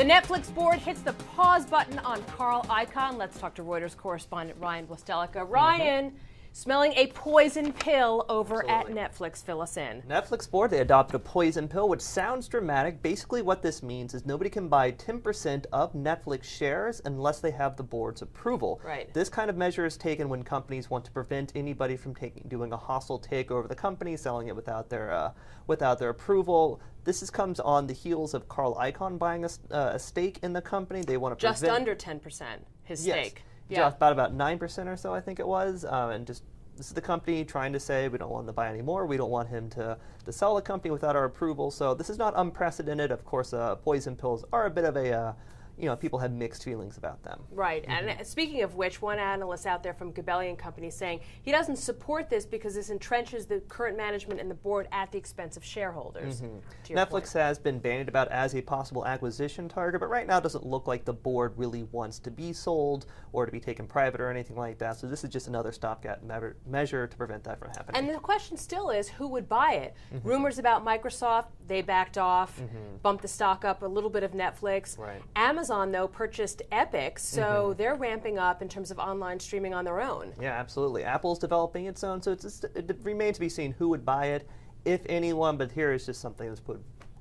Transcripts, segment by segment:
The Netflix board hits the pause button on Carl Icahn. Let's talk to Reuters correspondent Ryan Blastelica. Ryan, smelling a poison pill over at Netflix. Fill us in. Netflix board, they adopted a poison pill, which sounds dramatic. Basically what this means is nobody can buy 10% of Netflix shares unless they have the board's approval. Right. This kind of measure is taken when companies want to prevent anybody from doing a hostile takeover of the company, selling it without their approval. This comes on the heels of Carl Icahn buying a stake in the company. They want to just under 10%, his stake. Yeah, about 9% or so, I think it was. And this is the company trying to say we don't want him to buy anymore. We don't want him to sell the company without our approval. So this is not unprecedented. Of course, poison pills are a bit of a, people have mixed feelings about them. Right. And speaking of which, one analyst out there from KBW Company saying he doesn't support this because this entrenches the current management and the board at the expense of shareholders. Netflix has been bandied about as a possible acquisition target, but right now it doesn't look like the board really wants to be sold or to be taken private or anything like that. So this is just another stopgap measure to prevent that from happening. And the question still is, who would buy it? Rumors about Microsoft, they backed off, bumped the stock up, a little bit of Netflix. Right. Amazon, though, purchased Epic, so they're ramping up in terms of online streaming on their own. Yeah, absolutely. Apple's developing its own, so it remains to be seen who would buy it, if anyone, but here is just something that's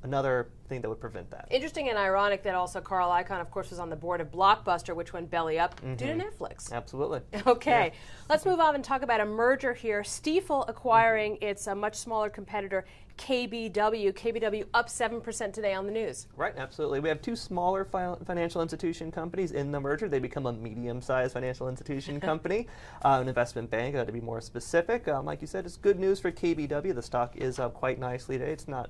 another thing that would prevent that. Interesting and ironic that also Carl Icahn, of course, was on the board of Blockbuster, which went belly up due to Netflix. Absolutely. Okay, let's move on and talk about a merger here. Stifel acquiring its much smaller competitor, KBW. KBW up 7% today on the news. Right, absolutely. We have two smaller financial institution companies in the merger. They become a medium-sized financial institution company, an investment bank, to be more specific. Like you said, it's good news for KBW. The stock is up quite nicely today. It's not.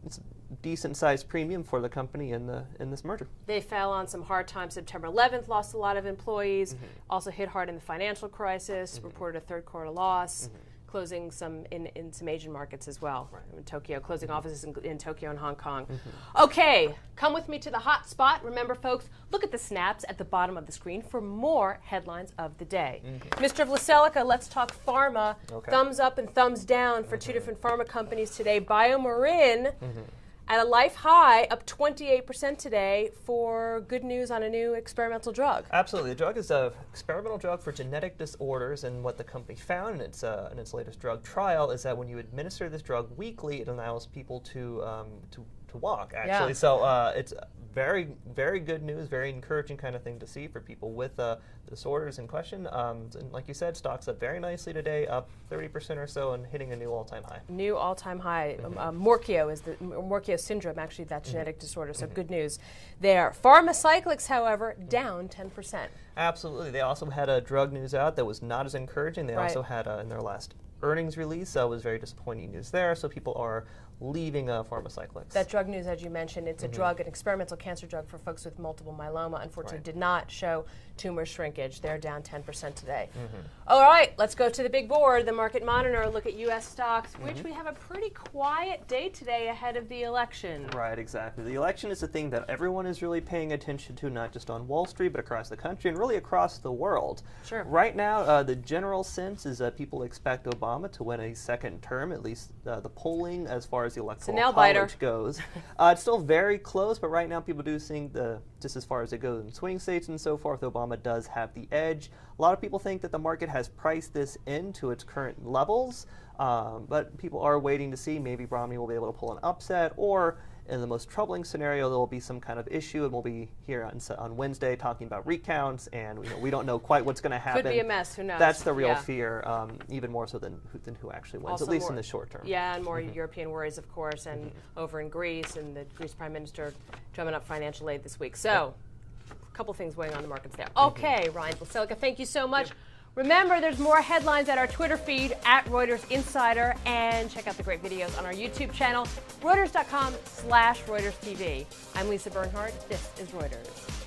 It's a decent-sized premium for the company in this merger. They fell on some hard times September 11th, lost a lot of employees, also hit hard in the financial crisis, reported a third-quarter loss. Closing some in some Asian markets as well. Right. In Tokyo, closing offices in Tokyo and Hong Kong. Okay, come with me to the hot spot. Remember, folks, look at the snaps at the bottom of the screen for more headlines of the day. Mr. Vlaselica, let's talk pharma. Thumbs up and thumbs down for two different pharma companies today. BioMarin at a life high, up 28% today for good news on a new experimental drug. Absolutely. The drug is an experimental drug for genetic disorders, and what the company found in its latest drug trial is that when you administer this drug weekly, it allows people to walk, actually. Yeah. So it's very, very good news, very encouraging kind of thing to see for people with the disorders in question. And like you said, stock's up very nicely today, up 30% or so, and hitting a new all-time high. New all-time high. Morquio is the Morquio syndrome, actually, that genetic disorder. So good news there. Pharmacyclics, however, down 10%. Absolutely. They also had a drug news out that was not as encouraging. They also had in their last earnings release, so it was very disappointing news there. So people are leaving Pharmacyclics. That drug news, as you mentioned, it's a drug, an experimental cancer drug for folks with multiple myeloma. Unfortunately, did not show tumor shrinkage. They're down 10% today. All right, let's go to the big board, the Market Monitor. Look at U.S. stocks, which we have a pretty quiet day today ahead of the election. Right, exactly. The election is the thing that everyone is really paying attention to, not just on Wall Street, but across the country and really across the world. Sure. Right now, the general sense is that people expect Obama to win a second term, at least the polling as far as the electoral college goes. It's still very close, but right now people do think just as far as it goes in swing states and so forth, Obama does have the edge. A lot of people think that the market has priced this into its current levels, but people are waiting to see maybe Romney will be able to pull an upset, or in the most troubling scenario, there will be some kind of issue, and we'll be here on Wednesday talking about recounts, and we don't know quite what's going to happen. Could be a mess. Who knows? That's the real fear, even more so than who actually wins, also at least in the short term. Yeah, and more European worries, of course, and over in Greece, and the Greece Prime Minister drumming up financial aid this week. So, a couple things weighing on the markets there. Okay, Ryan Blastelica, thank you so much. Remember, there's more headlines at our Twitter feed, at Reuters Insider, and check out the great videos on our YouTube channel, Reuters.com/ReutersTV. I'm Lisa Bernhardt. This is Reuters.